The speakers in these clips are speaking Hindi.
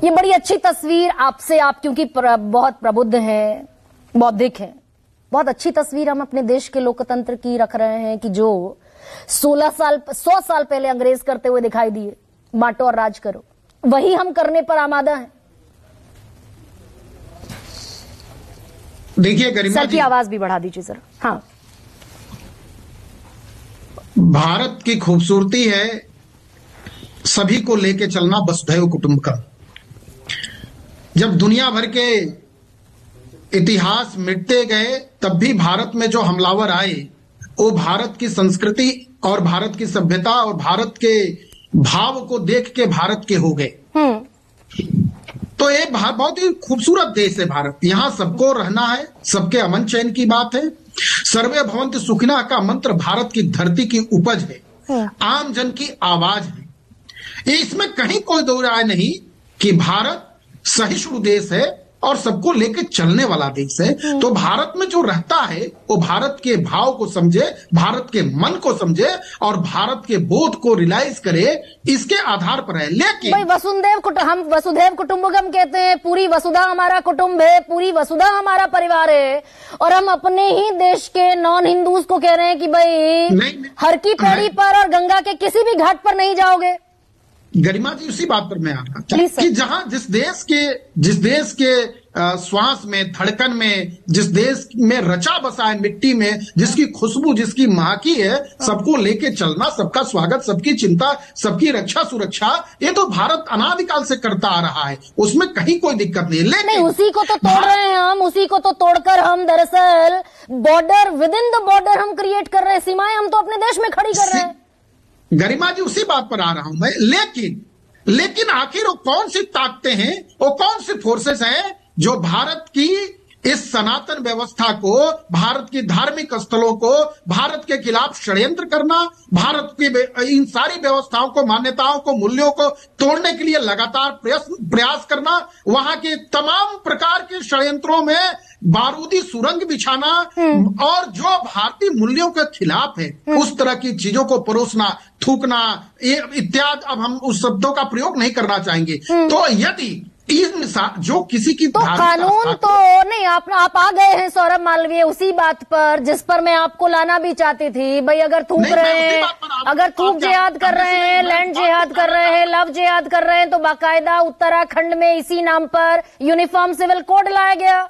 ये बड़ी अच्छी तस्वीर आपसे, आप क्योंकि बहुत प्रबुद्ध हैं, बौद्धिक हैं, बहुत अच्छी तस्वीर हम अपने देश के लोकतंत्र की रख रहे हैं कि जो 100 साल पहले अंग्रेज करते हुए दिखाई दिए, बांटो और राज करो, वही हम करने पर आमादा हैं। देखिए गरिमा सर की आवाज भी बढ़ा दीजिए जरा। हाँ, भारत की खूबसूरती है सभी को लेके चलना वसुधैव कुटुंबकम। जब दुनिया भर के इतिहास मिटते गए तब भी भारत में जो हमलावर आए वो भारत की संस्कृति और भारत की सभ्यता और भारत के भाव को देख के भारत के हो गए। तो ये बहुत ही खूबसूरत देश है भारत। यहाँ सबको रहना है, सबके अमन चैन की बात है। सर्वे भवन्तु सुखिनः का मंत्र भारत की धरती की उपज है, आम जन की आवाज है। इसमें कहीं कोई दो राय नहीं कि भारत सहिष्णु देश है और सबको लेकर चलने वाला देश है। तो भारत में जो रहता है वो भारत के भाव को समझे, भारत के मन को समझे और भारत के बोध को रियलाइज करे, इसके आधार पर है। लेकिन भाई हम वसुधैव कुटुंबकम कहते हैं, पूरी वसुधा हमारा कुटुंब है, पूरी वसुधा हमारा परिवार है, और हम अपने ही देश के नॉन हिंदूज को कह रहे हैं कि भाई हर की पैड़ी पर और गंगा के किसी भी घाट पर नहीं जाओगे। गरिमा जी उसी बात पर मैं आ रहा था कि जहां जिस देश के श्वास में, धड़कन में, जिस देश में रचा बसा है मिट्टी में, जिसकी खुशबू, जिसकी महकी है, सबको लेके चलना, सबका स्वागत, सबकी चिंता, सबकी रक्षा सुरक्षा, ये तो भारत अनादिकाल से करता आ रहा है, उसमें कहीं कोई दिक्कत नहीं। लेकिन उसी को तो तोड़ रहे हैं हम, उसी को तो तोड़कर हम दरअसल border, with in the border हम क्रिएट कर रहे हैं, सीमाएं हम तो अपने देश में खड़ी कर रहे हैं। गरिमा जी उसी बात पर आ रहा हूं मैं। लेकिन आखिर वो कौन सी ताकतें हैं, वो कौन सी फोर्सेस हैं जो भारत की इस सनातन व्यवस्था को, भारत की धार्मिक स्थलों को, भारत के खिलाफ षड्यंत्र करना, भारत की इन सारी व्यवस्थाओं को, मान्यताओं को, मूल्यों को तोड़ने के लिए लगातार प्रयास करना, वहां के तमाम प्रकार के षड्यंत्रों में बारूदी सुरंग बिछाना और जो भारतीय मूल्यों के खिलाफ है उस तरह की चीजों को परोसना, थूकना इत्यादि। अब हम उस शब्दों का प्रयोग नहीं करना चाहेंगे। तो यदि जो किसी की तो कानून तो नहीं, आप आ गए हैं सौरभ मालवीय उसी बात पर जिस पर मैं आपको लाना भी चाहती थी। भाई अगर थूक रहे हैं, अगर थूक जिहाद कर रहे हैं, लैंड जिहाद कर रहे हैं, लव जिहाद कर रहे हैं, तो बाकायदा उत्तराखंड में इसी नाम पर यूनिफॉर्म सिविल कोड लाया गया,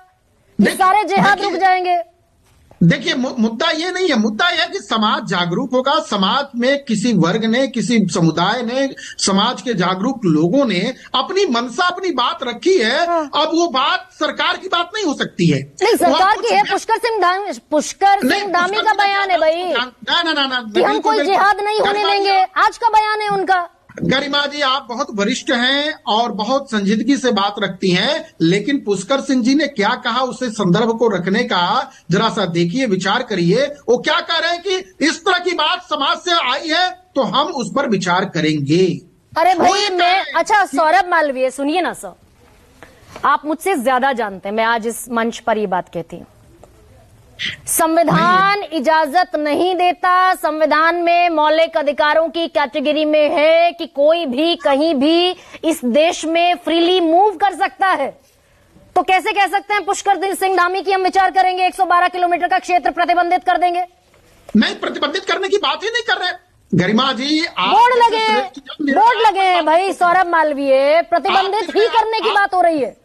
सारे जिहाद रुक जाएंगे। देखिए मुद्दा ये नहीं है, मुद्दा यह है कि समाज जागरूक होगा। समाज में किसी वर्ग ने, किसी समुदाय ने, समाज के जागरूक लोगों ने अपनी मनसा, अपनी बात रखी है। अब वो बात सरकार की बात नहीं हो सकती है। नहीं, सरकार की है। पुष्कर सिंह धामी का बयान है भाई कि हम कोई जिहाद नहीं होने देंगे, आज का बयान है उनका। गरिमा जी आप बहुत वरिष्ठ हैं और बहुत संजीदगी से बात रखती हैं, लेकिन पुष्कर सिंह जी ने क्या कहा, उसे संदर्भ को रखने का जरा सा देखिए, विचार करिए। वो क्या कह रहे हैं कि इस तरह की बात समाज से आई है तो हम उस पर विचार करेंगे। अरे भाई अच्छा सौरभ मालवीय सुनिए ना सर, आप मुझसे ज्यादा जानते हैं, मैं आज इस मंच पर ये बात कहती हूँ। संविधान इजाजत नहीं देता, संविधान में मौलिक अधिकारों की कैटेगरी में है कि कोई भी कहीं भी इस देश में फ्रीली मूव कर सकता है। तो कैसे कह सकते हैं पुष्कर सिंह धामी की हम विचार करेंगे, 112 किलोमीटर का क्षेत्र प्रतिबंधित कर देंगे? नहीं, प्रतिबंधित करने की बात ही नहीं कर रहे गरिमा जी। बोर्ड लगे हैं भाई सौरभ मालवीय, प्रतिबंधित ही करने की बात हो रही है।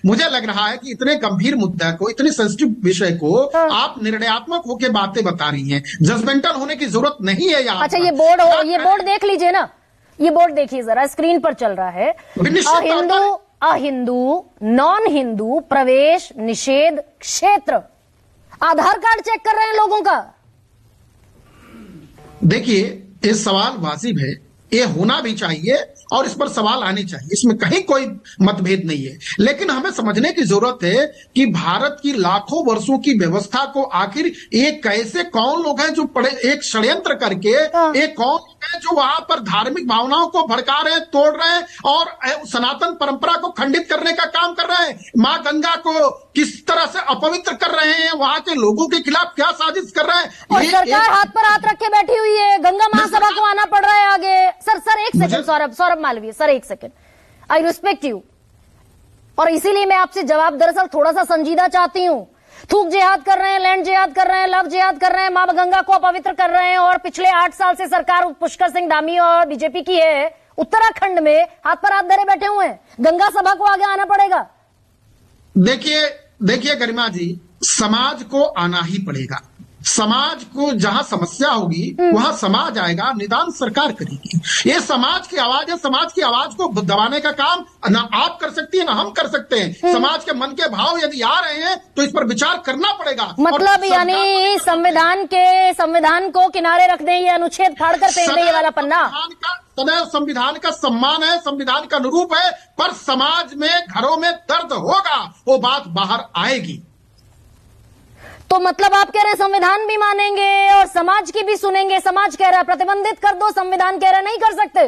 मुझे लग रहा है कि इतने गंभीर मुद्दा को, इतने सेंसिटिव विषय को आप निर्णयात्मक होकर बातें बता रही हैं, जजमेंटल होने की जरूरत नहीं है यहाँ। अच्छा ये बोर्ड देख लीजिए ना, ये बोर्ड देखिए जरा, स्क्रीन पर चल रहा है, अहिंदू नॉन हिंदू प्रवेश निषेध क्षेत्र। आधार कार्ड चेक कर रहे हैं लोगों का। देखिए ये सवाल वाजिब है, ये होना भी चाहिए और इस पर सवाल आने चाहिए, इसमें कहीं कोई मतभेद नहीं है। लेकिन हमें समझने की जरूरत है कि भारत की लाखों वर्षों की व्यवस्था को आखिर एक कैसे, कौन लोग हैं जो एक षड्यंत्र करके, एक कौन है जो वहां पर धार्मिक भावनाओं को भड़का रहे हैं, तोड़ रहे हैं और सनातन परंपरा को खंडित करने का काम कर रहे हैं, मां गंगा को किस तरह से अपवित्र कर रहे हैं, वहां के लोगों के खिलाफ क्या साजिश कर रहे हैं। और सरकार हाथ पर हाथ रखे बैठी हुई है, गंगा महासभा को आना पड़ रहा है आगे। सर एक सेकंड सौरभ मालवीय सर, एक सेकंड। आई रिस्पेक्ट यू, और इसीलिए मैं आपसे जवाब दरअसल थोड़ा सा संजीदा चाहती हूं। थूक जिहाद कर रहे हैं, लैंड जिहाद कर रहे हैं, लव जिहाद कर रहे हैं, मां गंगा को अपवित्र कर रहे हैं, और पिछले 8 साल से सरकार पुष्कर सिंह धामी और बीजेपी की है, उत्तराखंड में हाथ पर हाथ धरे बैठे हुए हैं। गंगा सभा को आगे आना पड़ेगा। देखिए गरिमा जी, समाज को आना ही पड़ेगा। समाज को जहां समस्या होगी वहां समाज आएगा, निदान सरकार करेगी। ये समाज की आवाज है, समाज की आवाज को दबाने का काम ना आप कर सकती है ना हम कर सकते हैं। समाज के मन के भाव यदि आ रहे हैं तो इस पर विचार करना पड़ेगा। मतलब यानी संविधान को किनारे रख दें, ये अनुच्छेद फाड़कर फेंक दें, ये वाला पन्ना। सदैव संविधान का सम्मान है, संविधान का अनुरूप है, पर समाज में घरों में दर्द होगा, वो बात बाहर आएगी। तो मतलब आप कह रहे हैं संविधान भी मानेंगे और समाज की भी सुनेंगे। समाज कह रहा है प्रतिबंधित कर दो, संविधान कह रहा है नहीं कर सकते।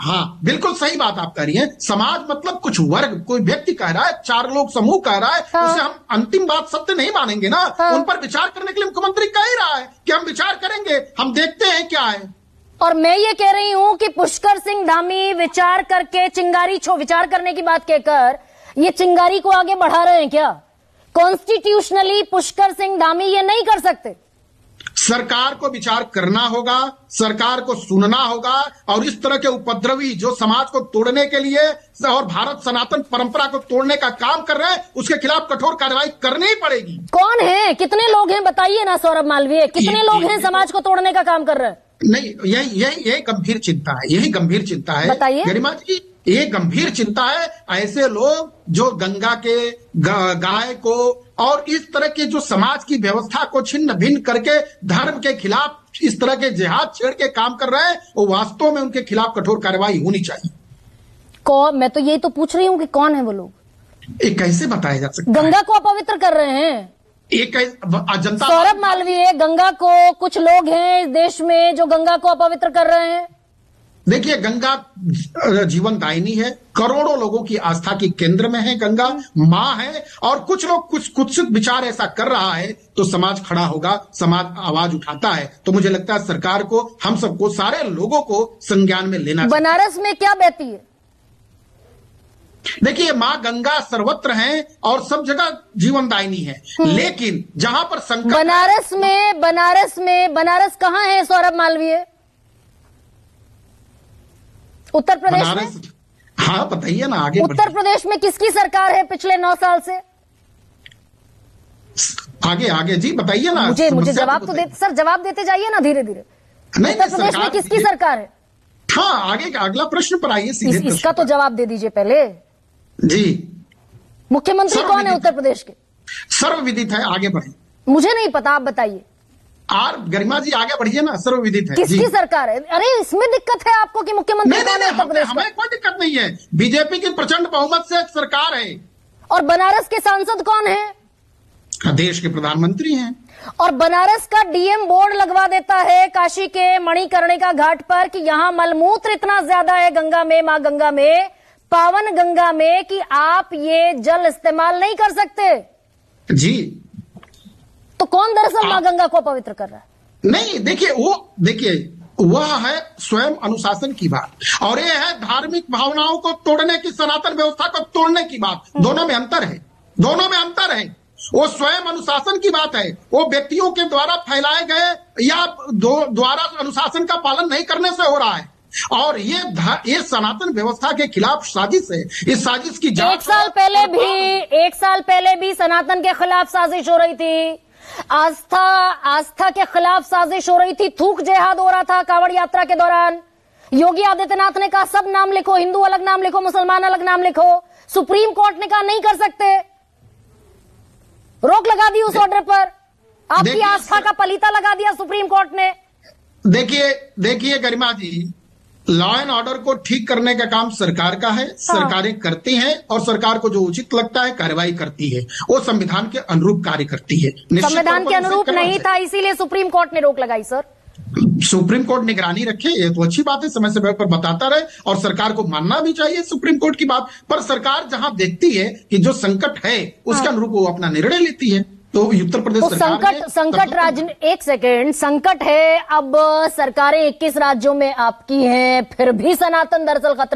हाँ, बिल्कुल सही बात आप कह रही हैं। समाज मतलब कुछ वर्ग, कोई व्यक्ति कह रहा है, 4 लोग समूह कह रहा है, हाँ। उसे हम अंतिम बात सत्य नहीं मानेंगे ना। हाँ। उन पर विचार करने के लिए मुख्यमंत्री कह ही रहा है कि हम विचार करेंगे, हम देखते हैं क्या है। और मैं ये कह रही हूं कि पुष्कर सिंह धामी विचार करके विचार करने की बात कहकर ये चिंगारी को आगे बढ़ा रहे हैं क्या? कॉन्स्टिट्यूशनली पुष्कर सिंह धामी ये नहीं कर सकते। सरकार को विचार करना होगा, सरकार को सुनना होगा, और इस तरह के उपद्रवी जो समाज को तोड़ने के लिए और भारत सनातन परंपरा को तोड़ने का काम कर रहे हैं, उसके खिलाफ कठोर कार्रवाई करनी पड़ेगी। कौन है, कितने लोग हैं बताइए ना सौरभ मालवीय, कितने लोग हैं समाज को तोड़ने का काम कर रहे हैं? नहीं, यही गंभीर चिंता है, यही गंभीर चिंता है बताइए। गरिमा जी, ये गंभीर चिंता है। ऐसे लोग जो गंगा के गाय को और इस तरह के जो समाज की व्यवस्था को छिन्न भिन्न करके धर्म के खिलाफ इस तरह के जिहाद छेड़ के काम कर रहे हैं, वो वास्तव में उनके खिलाफ कठोर कार्रवाई होनी चाहिए। कौन? मैं तो यही तो पूछ रही हूँ कि कौन है वो लोग? ये कैसे बताया जा सकता है? गंगा को अपवित्र कर रहे हैं जनता। सौरभ मालवीय, गंगा को कुछ लोग हैं इस देश में जो गंगा को अपवित्र कर रहे हैं। देखिए, गंगा जीवन दायिनी है, करोड़ों लोगों की आस्था की केंद्र में है, गंगा मां है, और कुछ लोग कुछ विचार ऐसा कर रहा है तो समाज खड़ा होगा, समाज आवाज उठाता है। तो मुझे लगता है सरकार को, हम सबको, सारे लोगों को संज्ञान में लेना चाहिए। बनारस में क्या बहती है? देखिए, मां गंगा सर्वत्र है और सब जगह जीवन दायिनी है, लेकिन जहां पर संकट बनारस कहां है सौरभ मालवीय? उत्तर प्रदेश में? हाँ, बताइए ना, आगे उत्तर प्रदेश में किसकी सरकार है पिछले 9 साल से? आगे जी बताइए ना। मुझे जवाब तो देते सर, जवाब देते जाइए ना धीरे धीरे। उत्तर प्रदेश में किसकी सरकार है? हाँ, आगे का अगला प्रश्न पर आइए सीधे। इसका तो जवाब दे दीजिए पहले जी। मुख्यमंत्री कौन है उत्तर प्रदेश के? सर्वविदित है, आगे बढ़े। मुझे नहीं पता, आप बताइए। गरिमा जी आगे बढ़िए ना, सर्वविदित है। किसकी सरकार है? अरे इसमें दिक्कत है आपको कि मुख्यमंत्री कौन है उत्तर प्रदेश का? हमें कोई दिक्कत नहीं है, बीजेपी की प्रचंड बहुमत से सरकार है। और बनारस के सांसद कौन है? देश के प्रधानमंत्री हैं। और बनारस का डीएम बोर्ड लगवा देता है काशी के मणिकर्णिका घाट पर कि यहां मलमूत्र इतना ज्यादा है गंगा में, मां गंगा में, पावन गंगा में, कि आप ये जल इस्तेमाल नहीं कर सकते जी। तो कौन दरअसल मां गंगा को पवित्र कर रहा है? नहीं, देखिए वह है स्वयं अनुशासन की बात, और यह है धार्मिक भावनाओं को तोड़ने की, सनातन व्यवस्था को तोड़ने की बात। दोनों में अंतर है। वो स्वयं अनुशासन की बात है, वो व्यक्तियों के द्वारा फैलाए गए या द्वारा अनुशासन का पालन नहीं करने से हो रहा है, और ये सनातन व्यवस्था के खिलाफ साजिश है। इस साजिश की जांच 1 साल पहले भी सनातन के खिलाफ साजिश हो रही थी, आस्था के खिलाफ साजिश हो रही थी, थूक जिहाद हो रहा था कांवड़ यात्रा के दौरान। योगी आदित्यनाथ ने कहा सब नाम लिखो, हिंदू अलग नाम लिखो, मुसलमान अलग नाम लिखो। सुप्रीम कोर्ट ने कहा नहीं कर सकते, रोक लगा दी उस ऑर्डर पर। आपकी आस्था का पलीता लगा दिया सुप्रीम कोर्ट ने। देखिए गरिमा जी, लॉ एंड ऑर्डर को ठीक करने का काम सरकार का है। सरकारें करती हैं, और सरकार को जो उचित लगता है कार्रवाई करती है, वो संविधान के अनुरूप कार्य करती है। संविधान के अनुरूप नहीं था, इसीलिए सुप्रीम कोर्ट ने रोक लगाई। सर, सुप्रीम कोर्ट निगरानी रखे, ये तो अच्छी बात है, समय समय पर बताता रहे, और सरकार को मानना भी चाहिए सुप्रीम कोर्ट की बात। पर सरकार जहां देखती है कि जो संकट है उसके अनुरूप वो अपना निर्णय लेती है। तो उत्तर प्रदेश तो एक सेकेंड, संकट है। अब सरकारें 21 राज्यों में आपकी हैं, फिर भी सनातन दरअसल खतरे